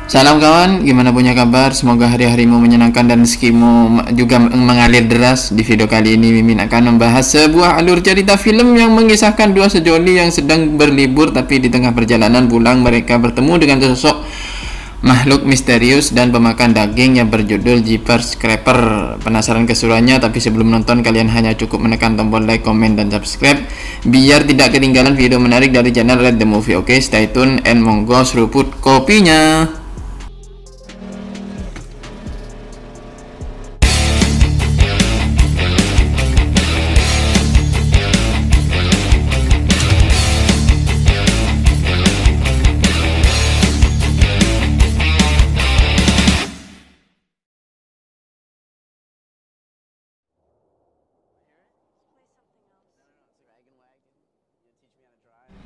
Salam kawan, gimana punya kabar? Semoga hari-harimu menyenangkan dan rezekimu juga mengalir deras. Di video kali ini Mimin akan membahas sebuah alur cerita film yang mengisahkan dua sejoli yang sedang berlibur, tapi di tengah perjalanan pulang mereka bertemu dengan sosok makhluk misterius dan pemakan daging yang berjudul Jeepers Creeper. Penasaran keseruannya? Tapi sebelum nonton kalian hanya cukup menekan tombol like, komen, dan subscribe biar tidak ketinggalan video menarik dari channel Red The Movie. Oke, stay tune and monggo seruput kopinya.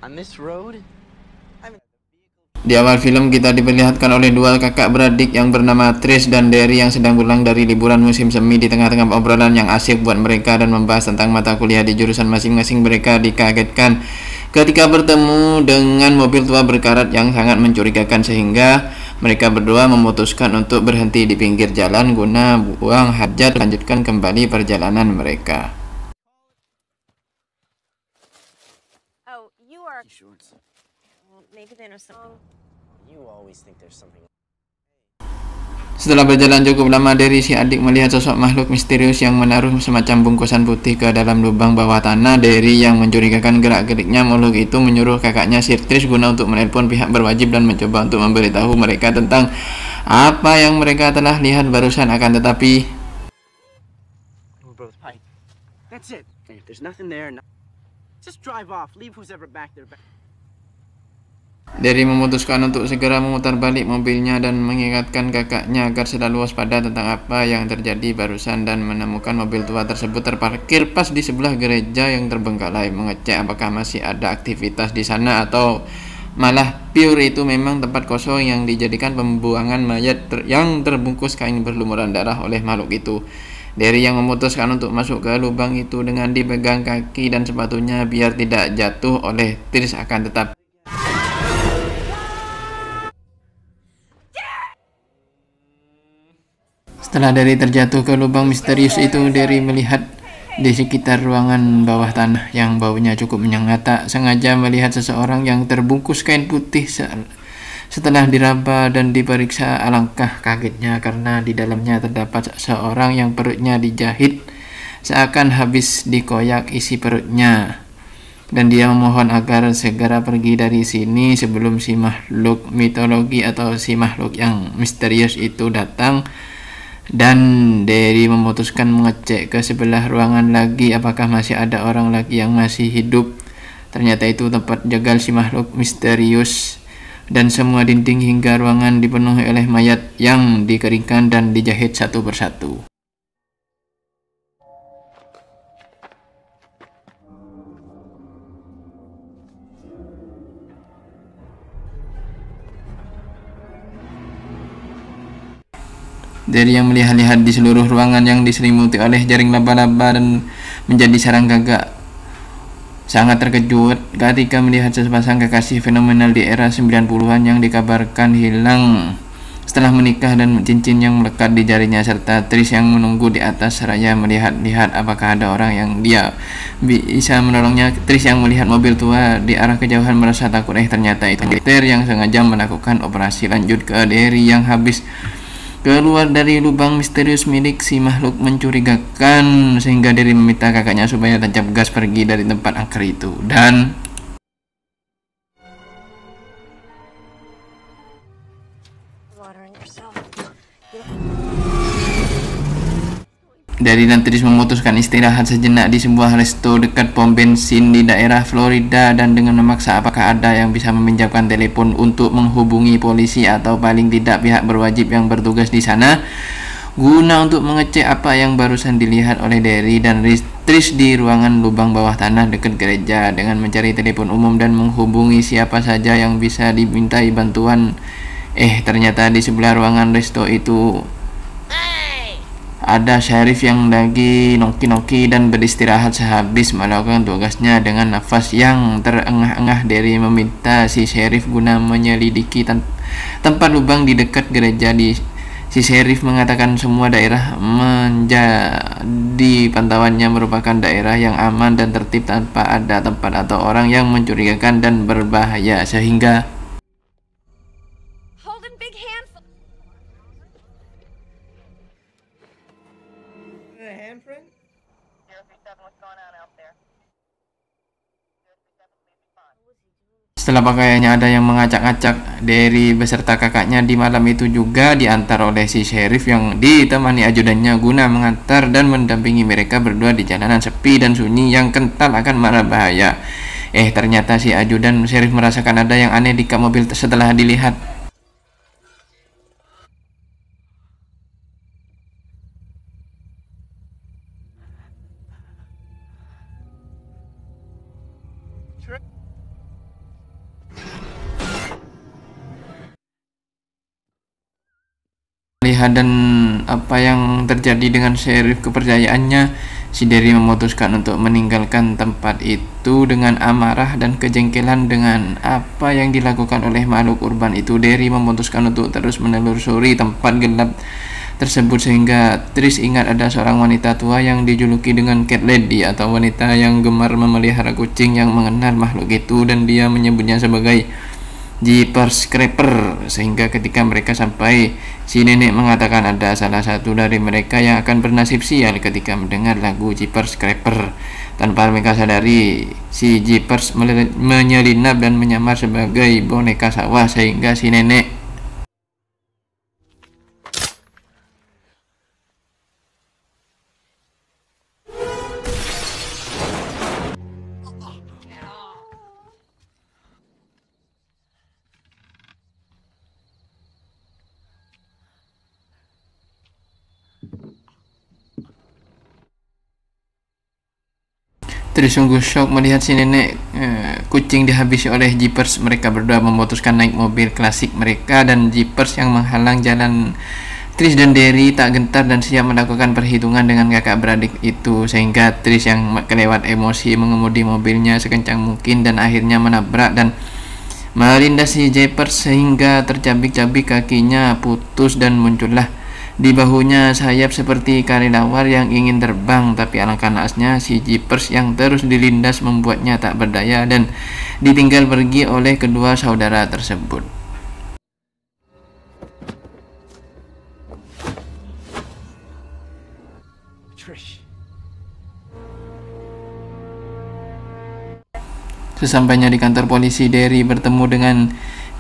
On this road? Di awal film kita diperlihatkan oleh dua kakak beradik yang bernama Trish dan Derry yang sedang pulang dari liburan musim semi. Di tengah-tengah obrolan yang asik buat mereka dan membahas tentang mata kuliah di jurusan masing-masing, mereka dikagetkan ketika bertemu dengan mobil tua berkarat yang sangat mencurigakan, sehingga mereka berdua memutuskan untuk berhenti di pinggir jalan guna buang hajat, lanjutkan kembali perjalanan mereka. Setelah berjalan cukup lama, Derry si adik melihat sosok makhluk misterius yang menaruh semacam bungkusan putih ke dalam lubang bawah tanah. Derry yang mencurigakan gerak-geriknya makhluk itu menyuruh kakaknya si Trish guna untuk menelpon pihak berwajib dan mencoba untuk memberitahu mereka tentang apa yang mereka telah lihat barusan. Akan tetapi Derry memutuskan untuk segera memutar balik mobilnya dan mengingatkan kakaknya agar selalu waspada tentang apa yang terjadi barusan, dan menemukan mobil tua tersebut terparkir pas di sebelah gereja yang terbengkalai. Mengecek apakah masih ada aktivitas di sana atau malah pure itu memang tempat kosong yang dijadikan pembuangan mayat yang terbungkus kain berlumuran darah oleh makhluk itu. Derry yang memutuskan untuk masuk ke lubang itu dengan dipegang kaki dan sepatunya biar tidak jatuh oleh Trish. Akan tetapi setelah Derry terjatuh ke lubang misterius itu, Derry melihat di sekitar ruangan bawah tanah yang baunya cukup menyengat. Tak sengaja melihat seseorang yang terbungkus kain putih. Setelah diraba dan diperiksa, alangkah kagetnya karena di dalamnya terdapat seorang yang perutnya dijahit seakan habis dikoyak isi perutnya, dan dia memohon agar segera pergi dari sini sebelum si makhluk mitologi atau si makhluk yang misterius itu datang. Dan Derry memutuskan mengecek ke sebelah ruangan lagi apakah masih ada orang lagi yang masih hidup. Ternyata itu tempat jagal si makhluk misterius, dan semua dinding hingga ruangan dipenuhi oleh mayat yang dikeringkan dan dijahit satu persatu. Derry yang melihat-lihat di seluruh ruangan yang diselimuti oleh jaring laba-laba dan menjadi sarang gagak, sangat terkejut ketika melihat sepasang kekasih fenomenal di era 90-an yang dikabarkan hilang setelah menikah, dan cincin yang melekat di jarinya, serta Trish yang menunggu di atas seraya melihat-lihat apakah ada orang yang dia bisa menolongnya. Trish yang melihat mobil tua di arah kejauhan merasa takut, ternyata itu militer yang sengaja melakukan operasi. Lanjut ke Derry yang habis keluar dari lubang misterius milik si makhluk mencurigakan, sehingga Derry meminta kakaknya supaya tancap gas pergi dari tempat angker itu. Dan Derry dan Trish memutuskan istirahat sejenak di sebuah resto dekat pom bensin di daerah Florida, dan dengan memaksa apakah ada yang bisa meminjamkan telepon untuk menghubungi polisi atau paling tidak pihak berwajib yang bertugas di sana guna untuk mengecek apa yang barusan dilihat oleh Derry dan Trish di ruangan lubang bawah tanah dekat gereja, dengan mencari telepon umum dan menghubungi siapa saja yang bisa dimintai bantuan. Ternyata di sebelah ruangan resto itu ada sheriff yang lagi noki-noki dan beristirahat sehabis melakukan tugasnya dengan nafas yang terengah-engah. Derry meminta si sheriff guna menyelidiki tempat lubang di dekat gereja. Si sheriff mengatakan semua daerah menjadi pantauannya merupakan daerah yang aman dan tertib tanpa ada tempat atau orang yang mencurigakan dan berbahaya, sehingga setelah pakaiannya ada yang mengacak-acak, Derry beserta kakaknya di malam itu juga diantar oleh si sheriff yang ditemani ajudannya guna mengantar dan mendampingi mereka berdua di jalanan sepi dan sunyi yang kental akan mara bahaya. Ternyata si ajudan sheriff merasakan ada yang aneh di kap mobil setelah dilihat. Lihat dan apa yang terjadi dengan sheriff kepercayaannya, si Derry memutuskan untuk meninggalkan tempat itu dengan amarah dan kejengkelan dengan apa yang dilakukan oleh makhluk urban itu. Derry memutuskan untuk terus menelusuri tempat gelap tersebut sehingga Trish ingat ada seorang wanita tua yang dijuluki dengan Cat Lady atau wanita yang gemar memelihara kucing yang mengenal makhluk itu, dan dia menyebutnya sebagai Jeepers Creeper. Sehingga ketika mereka sampai, si nenek mengatakan ada salah satu dari mereka yang akan bernasib sial ketika mendengar lagu Jeepers Creeper. Tanpa mereka sadari, si Jeepers menyelinap dan menyamar sebagai boneka sawah sehingga si nenek sungguh shock melihat si nenek kucing dihabisi oleh Jeepers. Mereka berdua memutuskan naik mobil klasik mereka, dan Jeepers yang menghalang jalan Trish dan Derry tak gentar dan siap melakukan perhitungan dengan kakak beradik itu, sehingga Trish yang kelewat emosi mengemudi mobilnya sekencang mungkin dan akhirnya menabrak dan melindas si Jeepers sehingga tercabik-cabik, kakinya putus dan muncullah di bahunya sayap seperti kelelawar yang ingin terbang. Tapi alangkah naasnya si Jeepers yang terus dilindas membuatnya tak berdaya dan ditinggal pergi oleh kedua saudara tersebut. Sesampainya di kantor polisi, Derry bertemu dengan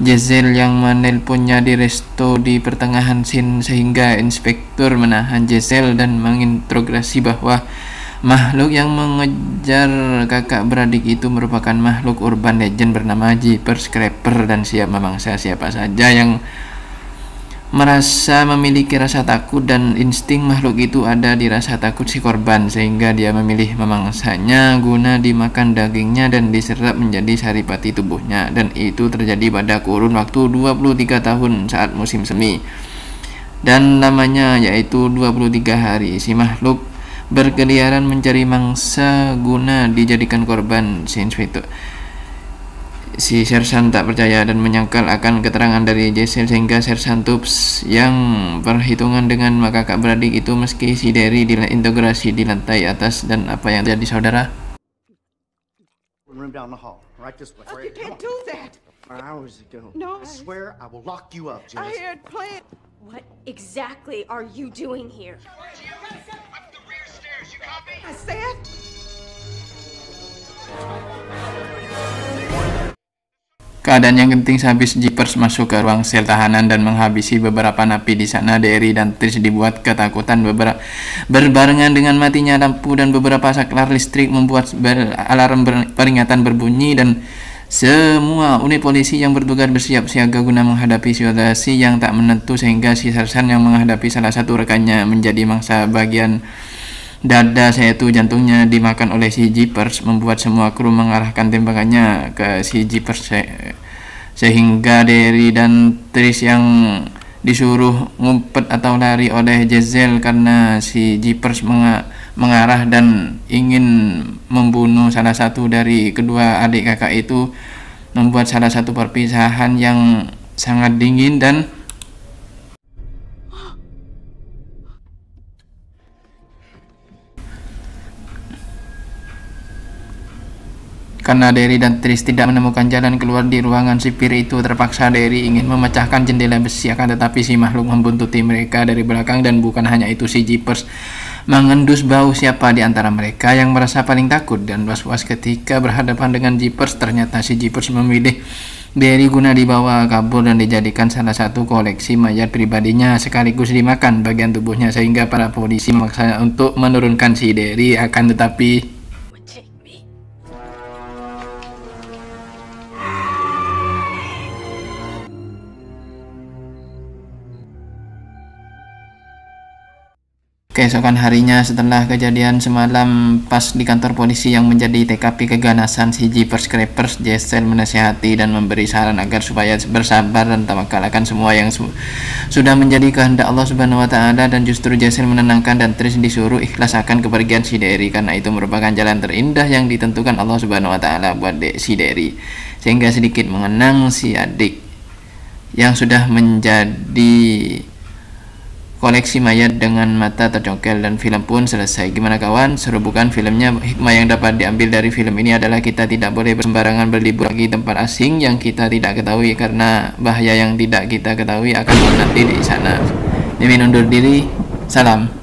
Giselle yang menelponnya di resto di pertengahan scene, sehingga inspektur menahan Giselle dan menginterogasi bahwa makhluk yang mengejar kakak beradik itu merupakan makhluk urban legend bernama Jeepers Creeper dan siap memangsa siapa saja yang merasa memiliki rasa takut, dan insting makhluk itu ada di rasa takut si korban sehingga dia memilih memangsanya guna dimakan dagingnya dan diserap menjadi saripati tubuhnya. Dan itu terjadi pada kurun waktu 23 tahun saat musim semi, dan lamanya yaitu 23 hari. Si makhluk berkeliaran mencari mangsa guna dijadikan korban. Si Sersan tak percaya dan menyangkal akan keterangan dari Giselle sehingga Sersan Tubbs yang perhitungan dengan kakak beradik itu meski si Derry diintegrasi di lantai atas. Dan apa yang terjadi, saudara? What exactly are you doing here? I said. Keadaan yang genting sehabis Jeepers masuk ke ruang sel tahanan dan menghabisi beberapa napi di sana. Derry dan Trish dibuat ketakutan berbarengan dengan matinya lampu dan beberapa saklar listrik membuat alarm peringatan berbunyi, dan semua unit polisi yang bertugas bersiap siaga guna menghadapi situasi yang tak menentu, sehingga si Sersan yang menghadapi salah satu rekannya menjadi mangsa bagian dada, yaitu jantungnya dimakan oleh si Jeepers, membuat semua kru mengarahkan tembakannya ke si Jeepers sehingga Derry dan Trish yang disuruh ngumpet atau lari oleh Giselle karena si Jeepers mengarah dan ingin membunuh salah satu dari kedua adik kakak itu, membuat salah satu perpisahan yang sangat dingin. Dan karena Derry dan Tris tidak menemukan jalan keluar di ruangan sipir itu, terpaksa Derry ingin memecahkan jendela besi, akan tetapi si makhluk membuntuti mereka dari belakang. Dan bukan hanya itu, si Jeepers mengendus bau siapa di antara mereka yang merasa paling takut dan was-was ketika berhadapan dengan Jeepers. Ternyata si Jeepers memilih Derry guna dibawa kabur dan dijadikan salah satu koleksi mayat pribadinya, sekaligus dimakan bagian tubuhnya, sehingga para polisi memaksa untuk menurunkan si Derry. Akan tetapi keesokan harinya, setelah kejadian semalam pas di kantor polisi yang menjadi TKP keganasan si Jeepers Creepers, Giselle menasihati dan memberi saran agar supaya bersabar dan tawakal akan semua yang sudah menjadi kehendak Allah Subhanahu wa taala. Dan justru Giselle menenangkan dan Tris disuruh ikhlas akan kepergian si Derry karena itu merupakan jalan terindah yang ditentukan Allah Subhanahu wa taala buat si Derry, sehingga sedikit mengenang si adik yang sudah menjadi koleksi mayat dengan mata tercongkel. Dan film pun selesai. Gimana kawan? Seru bukan filmnya? Hikmah yang dapat diambil dari film ini adalah kita tidak boleh sembarangan berlibur lagi tempat asing yang kita tidak ketahui, karena bahaya yang tidak kita ketahui akan menanti di sana. Mimin undur diri. Salam.